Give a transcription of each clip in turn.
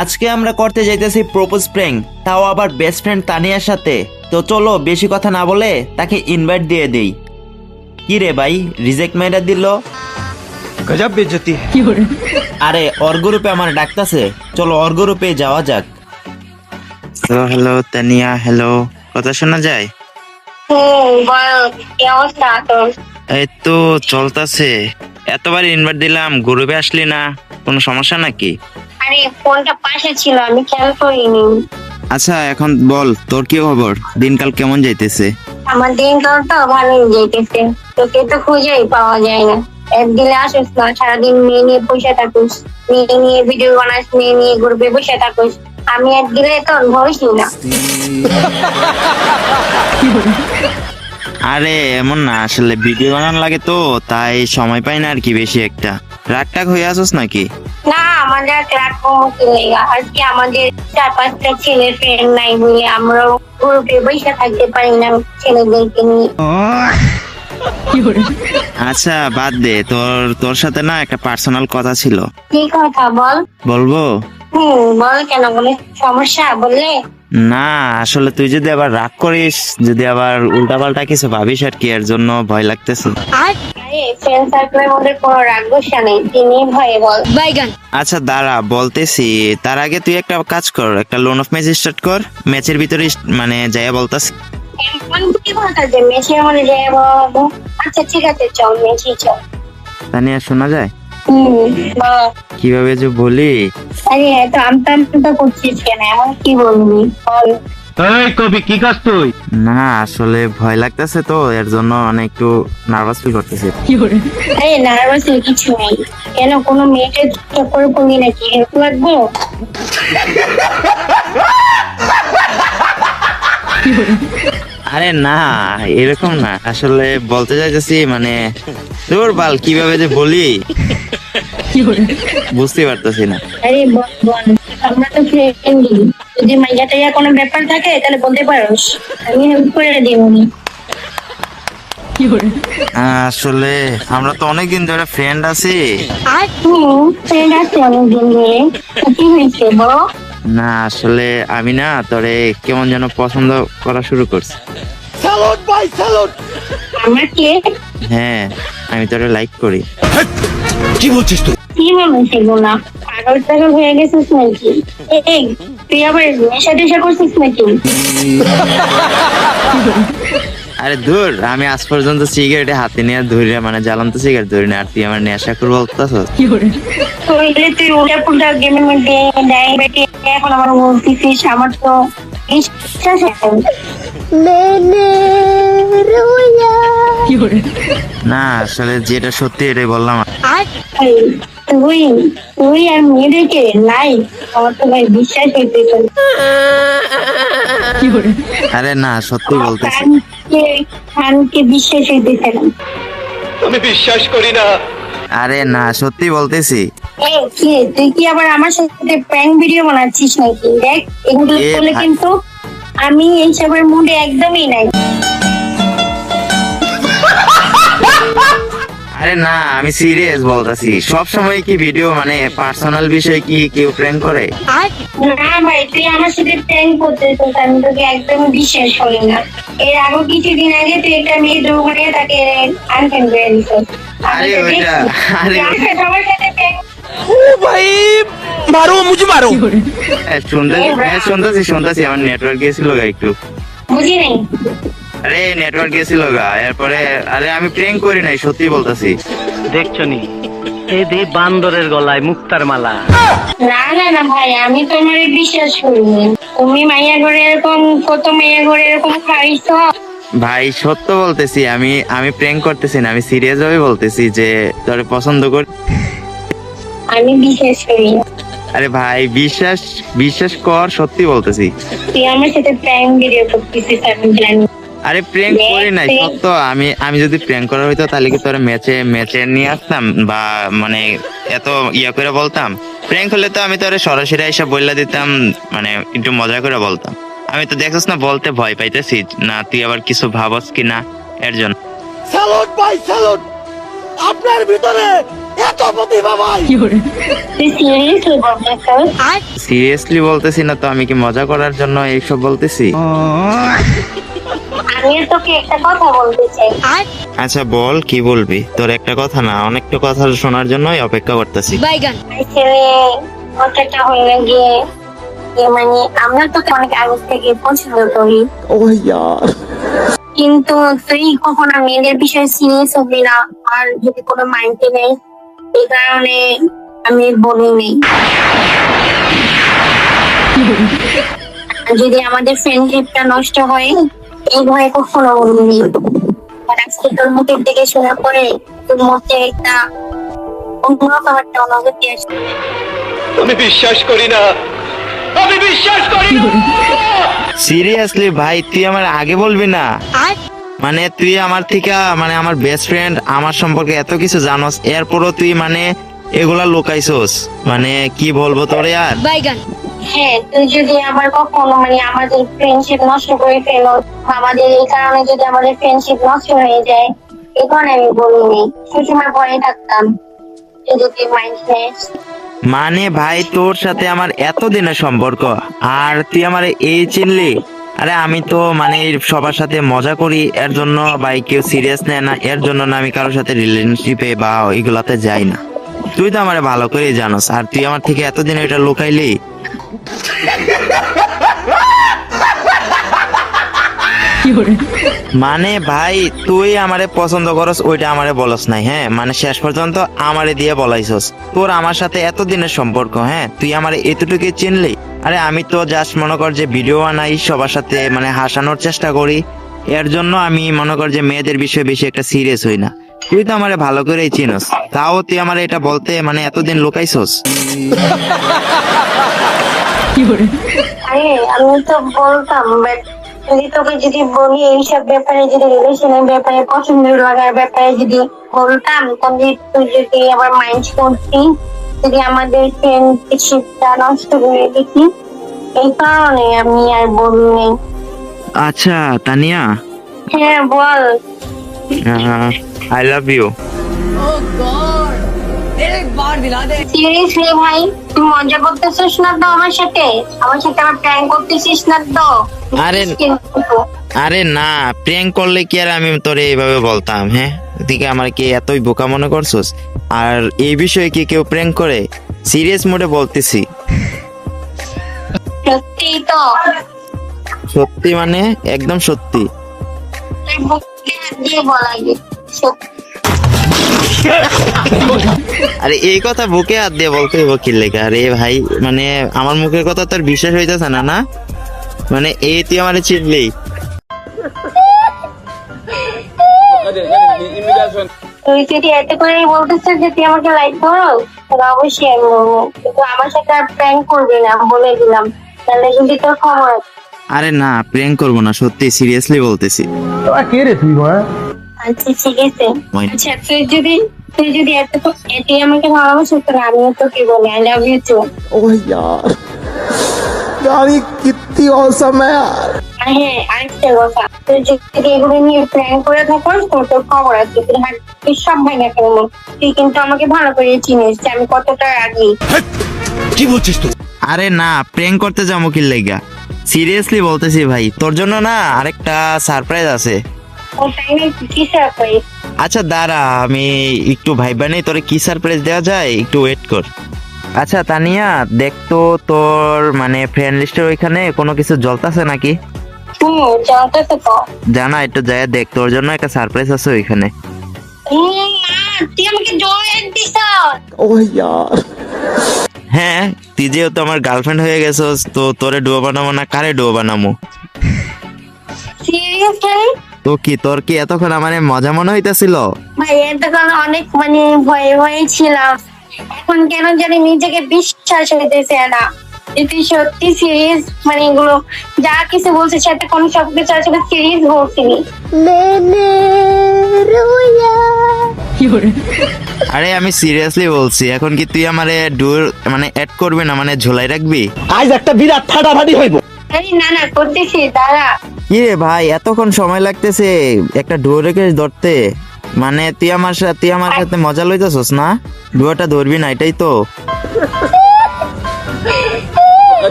আজকে আমরা করতে যাইতেছি প্রপোজ প্র্যাঙ্ক, তাও আবার বেস্ট ফ্রেন্ড তানিয়ার সাথে। তো চলো বেশি কথা না বলে তাকে ইনভাইট দিয়ে দেই। কি রে ভাই, রিজেক্ট মেয়েটা দিল। गजब बेइज्जती है। আরে ওর গ্রুপে আমার ডাকতাছে, চলো ওর গ্রুপে যাওয়া যাক। হ্যালো হ্যালো তানিয়া, হ্যালো, কথা শোনা যায়? বল কি অবস্থা তোর? এই তো চলতেছে। এতবার ইনভাইট দিলাম, গ্রুপে আসলি না, কোনো সমস্যা নাকি? আরে ফোনটা পাশে ছিল, আমি খেয়াল করিনি। আচ্ছা এখন বল, তোর কি খবর, দিনকাল কেমন যাইতেছে? আমার দিনকাল তো ভালোই যেতেছে, তোকে তো খুঁজেই পাওয়া যায় না। একদিনে আসিস না, সারাদিন মেয়ে নিয়ে বসে থাকিস, মেয়ে নিয়ে ভিডিও বানাস, মেয়ে নিয়ে গ্রুপে বসে থাকিস। আমি একদিনে তো বসি না। আরে এমন না, আসলে ভিডিও বানানো লাগে তো তাই সময় পাই না আর কি বেশি একটা। রাগ টাগ হয়ে আসোস নাকি? না, আমাদের প্ল্যাটফর্ম কি লেগা, আজকে আমাদের 4-5টা ছেলে ফ্রেন্ড নাই বলে আমরা গ্রুপে বসে থাকতে পারি না ছেলেদেরকে নিয়ে। আচ্ছা বাদ দে, তোর সাথে না একটা পার্সোনাল কথা ছিল। কি কথা বল? বলবো? বল, কেন, বলে সমস্যা বললে? না আসলে তুই যদি আবার রাগ করিস, যদি আবার উল্টাপাল্টা কিছু ভাবিস আর কি, এর জন্য ভয় লাগতেছে। আরে ফ্রেন্ড সার্কেলের মধ্যে কোনো রাগ গোসা নেই, তিনি ভয়ে বল। আচ্ছা দাঁড়া বলতেছি, তার আগে তুই একটা কাজ কর, একটা লোন অফ ম্যাচ স্টার্ট কর, ম্যাচের ভিতরে মানে যাইয়া বলতাস। এমন কি কথা যে মেসের মধ্যে যাই বলবো? আচ্ছা ঠিক আছে, চল মেসি চল। তানিয়া শোনা যায়? বল। কিভাবে যে বলি? আরে এত আমতা আমতা করছিস কেন, এমন কি বলবি বল। এই কবি কি কাজ তুই? না আসলে ভয় লাগতেছে তো, এর জন্য মানে একটু নার্ভাস ফিল করতেছি। আরে নার্ভাস কিছু নেই, কেন কোনো মেয়েকে চক্করে পড়বি নাকি, হেল্প লাগবে? আরে না এরকম না, আসলে বলতে চাইতেছি মানে তোর বাল কিভাবে যে বলি বুঝতে পারতেছি না। আরে বল বল, আমরা তো ফ্রেন্ডই, যদি মাইয়া টাইয়া কোনো ব্যাপার থাকে তাহলে বলতে পারোস, আমি হেল্প করে দিবনি। আসলে আমরা তো অনেকদিন ধরে ফ্রেন্ড আছি। ফ্রেন্ড আছে অনেকদিন ধরে, কি হয়েছে বলো? না আসলে আমি না তোরে কেমন যেন পছন্দ করা শুরু করছি। আমাকে? হ্যাঁ আমি তোরে লাইক করি। কি বলছিস তুই? কি বলো সেগুলা? পাগল টাগল হয়ে গেছিস নাকি? এই তুই আবার নেশা টেশা করছিস নাকি? আরে দূর, আমি আজ পর্যন্ত সিগারেটে হাতে নিয়ে ধরে মানে জ্বালান্ত সিগারেট ধরি না, আর তুই আমার নেশা করে বলতেছস? তাহলে তুই উল্টা পুল্টা গেমের মধ্যে দেয় বেটে এখন আমার বলতেছিস, আমার তো বিশ্বাস হয় না। না আসলে যেটা সত্যি এটাই বললাম। এই, তুই তুই আর মেয়েদেরকে লাইক, আমার তো ভাই বিশ্বাস হইতেছে না। আরে না সত্যি বলতেছি। খানকে বিশ্বাস হইতেছে না। আমি বিশ্বাস করি না। আরে না সত্যি বলতেছি। এই কি, তুই কি আবার আমার সাথে প্র্যাঙ্ক ভিডিও বানাচ্ছিস নাকি? দেখ এগুলো এ করলে ভাই- কিন্তু আমি এইসবের মুডে একদমই নাই। আরে না আমি সিরিয়াস বলতেছি, সব সময় কি ভিডিও মানে পার্সোনাল বিষয় কি কেউ প্র্যাঙ্ক করে? না ভাই, তুই আমার সাথে প্র্যাঙ্ক করতেছিস, আমি তোকে একদমই বিশ্বাস করি না। এর আগে কিছুদিন আগে তুই একটা মেয়ে ড্র বানিয়ে তাকে আনফ্রেন্ড করে দিছিস। আরে ওইটা, আরে সবার সাথে prank ও ভাই মারো মুঝে মারো। শুনতেছি আমার নেটওয়ার্ক গেছিল গা একটু। বুঝি নাই। আরে নেটওয়ার্ক গেছিল গা, এরপরে আরে আমি প্র্যাঙ্ক করি নাই, সত্যি বলতেছি। দেখছো নি এই দে বান্দরের গলায় মুক্তার মালা। না না না ভাই, আমি তোমার বিশ্বাস করি না। তুমি মাইয়া ঘরে এরকম, কত মাইয়া ঘরে এরকম খাইছো। ভাই সত্য বলতেছি, আমি প্র্যাঙ্ক করতেছি না, আমি সিরিয়াস ভাবে বলতেছি যে তোরে পছন্দ করি। আমি বিশ্বাস করি না। আরে ভাই বিশ্বাস কর, সত্যি বলতেছি। তুই আমার সাথে প্র্যাঙ্ক ভিডিও করতেছিস, আমি জানি। আরে প্র্যাঙ্ক করি নাই সত্য। আমি যদি প্র্যাঙ্ক করা হইতো তাহলে কি তোরে ম্যাচে নিয়ে আসতাম বা মানে এত ইয়া করে বলতাম? প্র্যাঙ্ক হলে তো আমি তোরে সরাসরি এসে বললা দিতাম, মানে একটু মজা করে বলতাম। আমি তো দেখছস না বলতে ভয় পাইতেছি না, তুই আবার কিছু ভাবস কিনা এর জন্য। স্যালুট ভাই স্যালুট, আপনার ভিতরে তুই সিরিয়াসলি বলতেছিস? সিরিয়াসলি বলতেছি না তো, আমি কি মজা করার জন্য এইসব বলতেছি? আমি তোকে একটা কথা বলতে চাই। আচ্ছা বল, কি বলবি? তোর একটা কথা না, অনেকটা কথা শোনার জন্যই অপেক্ষা করতেছি। আসলে কথাটা হয়ে গিয়ে মানে আমরা তোকে অনেক আগে থেকে পছন্দ করি, কিন্তু তুই কখনো মেয়েদের বিষয়ে সিরিয়াস হবি না, আর যদি কোনো মাইন্ডে নেই, এই কারণে আমি বলিনি। যদি আমাদের ফ্রেন্ডশিপটা নষ্ট হয় এই ভয়ে কখনো বলিনি। আর আজকে তোর মুখের দিকে শোনা পরে তোর মধ্যে একটা অন্যরকম একটা অনুভূতি আসছে। আমি বিশ্বাস করি না, আমি বিশ্বাস করি না। সিরিয়াসলি ভাই, তুই আমার আগে বলবি না? মানে তুই আমার থেকে, মানে আমার বেস্ট ফ্রেন্ড, আমার সম্পর্কে এত কিছু জানোস, এরপরও তুই মানে এগুলা লুকাইছস। মানে কি বলবো তোরে আর। হ্যাঁ, তুই যদি আবার কখনো মানে আমাদের ফ্রেন্ডশিপ নষ্ট করে ফেলো, বা আমাদের এই কারণে যদি আমাদের ফ্রেন্ডশিপ নষ্ট হয়ে যায়, এই কারণে আমি বলিনি। সবসময় ভয়ে থাকতাম যদি তুই মাইন্ড নিস। মানে ভাই, তোর সাথে আমার এত দিনের সম্পর্ক, আর তুই আমার এই চিনলি? আরে আমি তো মানে সবার সাথে মজা করি, এর জন্য ভাই কেউ সিরিয়াস নেয় না, এর জন্য না আমি কারোর সাথে রিলেশনশিপে বা এগুলাতে যাই না। তুই তো আমার ভালো করেই জানোস, আর তুই আমার থেকে এতদিন এটা লুকাইলি। মানে ভাই, তুই আমারে পছন্দ করস ওইটা আমারে বলস নাই, হ্যাঁ? মানে শেষ পর্যন্ত আমারে দিয়ে বলাইছস তোর আমার সাথে এতদিনের সম্পর্ক, হ্যাঁ? তুই আমারে এতটুকু চিনলি? আরে আমি তো জাস্ট মনে কর যে ভিডিও বানাই, সবার সাথে মানে হাসানোর চেষ্টা করি, এর জন্য আমি মনে কর যে মেয়েদের বিষয়ে বেশি একটা সিরিয়াস হই না। তুই তো আমারে ভালো করেই চিনস, তাও তুই আমারে এটা বলতে মানে এতদিন লুকাইছস। আরে আমি তো বলতাম, বাট যদি তোকে যদি বলি এইসব ব্যাপারে, যদি রিলেশনের ব্যাপারে, পছন্দ লাগার ব্যাপারে যদি বলতাম, তাহলে তুই যদি আবার মাইন্ড করতি, যদি আমাদের ফ্রেন্ডশিপটা নষ্ট করে দিতি, এই কারণে আমি আর বলিনি। আচ্ছা তানিয়া, হ্যাঁ বল। I love you. সিরিয়াসলি ভাই, তুই মজা করতেছিস না তো আমার সাথে? আমার সাথে আবার প্র্যাঙ্ক করতেছিস না তো? আরে- কিন্তু আরে না, প্র্যাঙ্ক করলে কি আর আমি তোরে এইভাবে বলতাম? হ্যাঁ, তুই আমার কি এতই বোকা মনে করছস? আর এই বিষয়ে কি কেউ প্র্যাঙ্ক করে? সিরিয়াস মোডে বলতেছি। সত্যি তো? সত্যি মানে একদম সত্যি। তুই বুকে হাত দিয়ে বল আগে। সত্যি। আরে এই কথা বুকে হাত দিয়ে বলতে হইব কি লেগে? আরে ভাই, মানে আমার মুখের কথা তোর বিশ্বাস হইতেছে না? না মানে এই তুই আমারে চিনলি? তুই যদি এত করে বলতেছিস যে তুই আমাকে লাইক করো, তাহলে অবশ্যই আমি বলবো, কিন্তু আমার সাথে আর প্র্যাঙ্ক করবি না, বলে দিলাম। তাহলে কিন্তু তোর খবর আছে। আরে না, প্র্যাঙ্ক করবো না, সত্যি সিরিয়াসলি বলতেছি। আচ্ছা ঠিক আছে। Why? আচ্ছা তুই যদি এতই আমাকে ভালোবাসিস, তাহলে আমিও তোকে বলি আই লাভ ইউ টু। यार ये कितनी औसम है यार। হ্যাঁ, আরেকটা কথা, তুই যদি এগুলো নিয়ে প্ল্যান করে থাকিস, তোর খবর আছে। তুই সব ভাইনা করবো। তুই কিন্তু আমাকে ভালো করে চিনিস যে আমি কতটা রাগি। কি বলছিস তুই? আরে না, প্র্যাঙ্ক করতে যাবো কি লেগা? সিরিয়াসলি বলতেছি ভাই, তোর জন্য না আরেকটা সারপ্রাইজ আছে। ও টাইমে কি সারপ্রাইজ? আচ্ছা দাঁড়া, আমি একটু ভাইবা নেই তোরে কি সারপ্রাইজ দেওয়া যায়, একটু ওয়েট কর। আচ্ছা তানিয়া, দেখ তো তোর মানে ফ্রেন্ড লিস্টের ওইখানে কোনো কিছু জ্বলতাছে নাকি? জানতেছে তো। জানা, একটু যায় দেখ, তোর জন্য একটা সারপ্রাইজ আছে ওইখানে। না, তুই আমাকে জয়েন দিস। ओह यार। হ্যাঁ, তুই যেহেতু আমার গার্লফ্রেন্ড হয়ে গেছস, তো তোরে ডুয়ো বানাবো না কারে ডুয়ো বানাবো? সিরিয়াসলি তো কি তোর কি এতক্ষণ আমার মজা মনে হইতাছিল? ভাই, এতক্ষণ অনেক মানে ভয়ে ছিলাম, এখন কেন জানি নিজেকে বিশ্বাস হইতেছে না। তুই সত্যি সিরিয়াস? মানে এগুলো যা কিছু বলছিস সেটা কোন সবকিছু আসলে সিরিয়াস বলছিলি? আরে আমি সিরিয়াসলি বলছি, এখন কি তুই আমারে ডুয়ো মানে অ্যাড করবি না, মানে ঝোলাই রাখবি? आज একটা বিরাট ফাটাফাটি হইব। আরে না না, করতেছি, দাঁড়া। কি রে ভাই, এতক্ষণ সময় লাগতেছে একটা ডুয়ো রেখে ধরতে? মানে তুই আমার সাথে মজা লইতেছস না? ডুয়োটা ধরবি না, এটাই তো।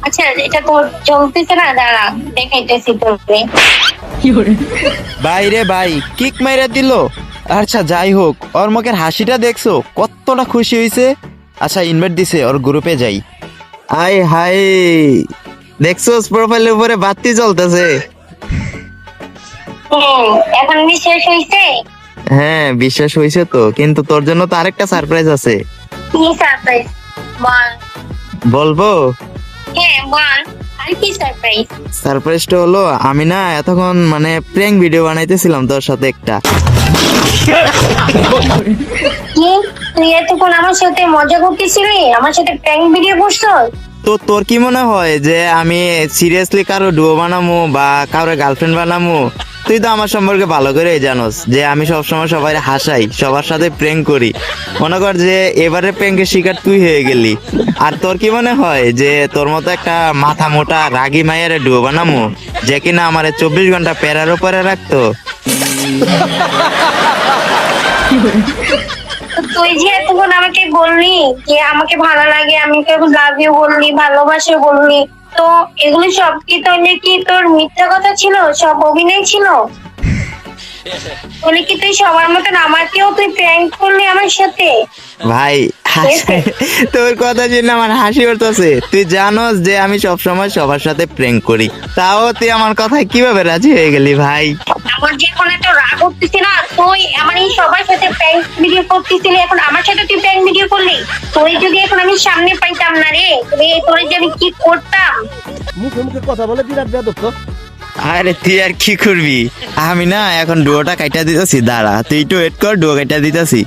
আচ্ছা এটা তোর চলতেছে না, দাঁড়া দেখাইতেছি তোকে। ভাই রে ভাই, কিক মাইরা দিল। আচ্ছা যাই হোক, ওর মুখের হাসিটা দেখছো কতটা খুশি হইছে। আচ্ছা ইনভাইট দিছে, ওর গ্রুপে যাই। আয় হাই, দেখছোস প্রোফাইলের উপরে বাতি জ্বলতেছে। এখন বিশ্বাস হয়েছে? হ্যাঁ বিশ্বাস হইছে তো, কিন্তু তোর জন্য তো আরেকটা সারপ্রাইজ আছে। কি সারপ্রাইজ বল? বলবো? হ্যাঁ বল, আর কি সারপ্রাইজ? সারপ্রাইজটা হলো, আমি না এতক্ষণ মানে প্র্যাঙ্ক ভিডিও বানাইতেছিলাম তোর সাথে একটা। কি তুই এতক্ষণ আমার সাথে মজা করতেছিলি, আমার সাথে প্র্যাঙ্ক ভিডিও করছো? তো তোর কি মনে হয় যে আমি সিরিয়াসলি কারো ডুয়ো বানামু বা কারো গার্লফ্রেন্ড বানামু? তুই তো আমার সম্পর্কে ভালো করে জানোস যে আমি সবসময় সবাই হাসাই, সবার সাথে প্র্যাঙ্ক করি। মনে কর যে এবারে প্র্যাঙ্কের শিকার তুই হয়ে গেলি। আর তোর কি মনে হয় যে তোর মতো একটা মাথা মোটা রাগী মাইয়ারে ডুয়ো বানামু, যে কিনা আমার 24 ঘন্টা প্যারার উপরে রাখতো? তুই যে এতক্ষণ আমাকে বললি যে আমাকে ভালো লাগে, আমি লাভ ইউ বললি, ভালোবাসে বললি, তো এগুলো সব কি তাহলে কি তোর মিথ্যা কথা ছিল, সব অভিনয় ছিল? বলে কি তুই সবার মতন আমাকেও তুই প্র্যাঙ্ক করলি আমার সাথে? ভাই তোর কথা শুনে আমার হাসি উঠতেছে। তুই জানোস যে আমি সবসময় সবার সাথে প্র্যাঙ্ক করি, তাও তুই আমার কথায় কিভাবে রাজি হয়ে গেলি ভাই? আমার যে এখন এত রাগ উঠতেছে না, তুই আমার এই সবার সাথে প্র্যাঙ্ক ভিডিও করতেছিলি, এখন আমার সাথে তুই প্র্যাঙ্ক ভিডিও করলি। তুই যদি এখন আমি সামনে পাইতাম না রে, তোর যে আমি কি করতাম। মুখে মুখে কথা বলে বিরাট বেয়াদব তো। আরে তুই আর কি করবি, আমি না এখন ডুয়োটা কাইটা দিতেছি, দাঁড়া তুই একটু ওয়েট কর, ডুয়ো কাইটা দিতেছি।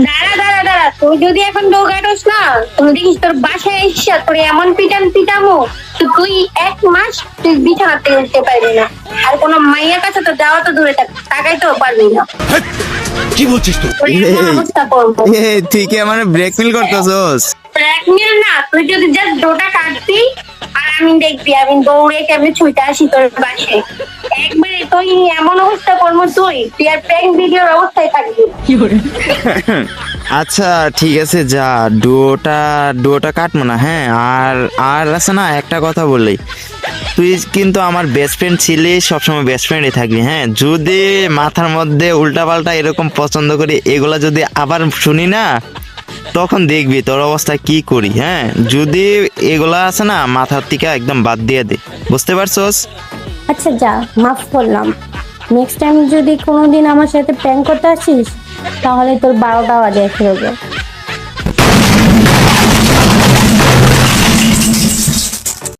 দাঁড়া দাঁড়া দাঁড়া, তুই যদি এখন ডোগাটোস না, তুমি দেখিস তোর বাসায় এসে তোর এমন পিটামো তো তুই 1 মাস তুই বিছানাতে উঠতে পারবি না। আর কোনো মাইয়ের কাছে তো যাওয়া তো দূরে থাক, তাকাইতেও পারবি না। কি বলছিস তুই? তোর এমন অবস্থা করবো। তুই কি আমার ব্রেকমেল করতেছস? ব্ল্যাকমেল না, তুই যদি জাস্ট ডোটা কাটবি আর আমি দেখবি আমি দৌড়ে কেমনি ছুটে আসি তোর বাসায়, একবারে তুই এমন অবস্থা করবো, তুই আর প্র্যাঙ্ক ভিডিওর অবস্থায় থাকবি। আচ্ছা ঠিক আছে, যা ডুয়োটা কাটবো না। হ্যাঁ আর আর আছে না, একটা কথা বললি, তুই কিন্তু আমার বেস্ট ফ্রেন্ড ছিলি, সবসময় বেস্ট ফ্রেন্ডই থাকবি। হ্যাঁ যদি মাথার মধ্যে উল্টাপাল্টা এরকম পছন্দ করি এগুলা যদি আবার শুনি না, তখন দেখবি তোর অবস্থা কি করি। হ্যাঁ যদি এগুলা আছে না, মাথার থেকে একদম বাদ দিয়ে দে, বুঝতে পারছস? আচ্ছা যা, মাফ করলাম। নেক্সট টাইম যদি কোনোদিন আমার সাথে প্র্যাঙ্ক করতে আসিস, তাহলে তোর 12টা বাজে ফেলবে।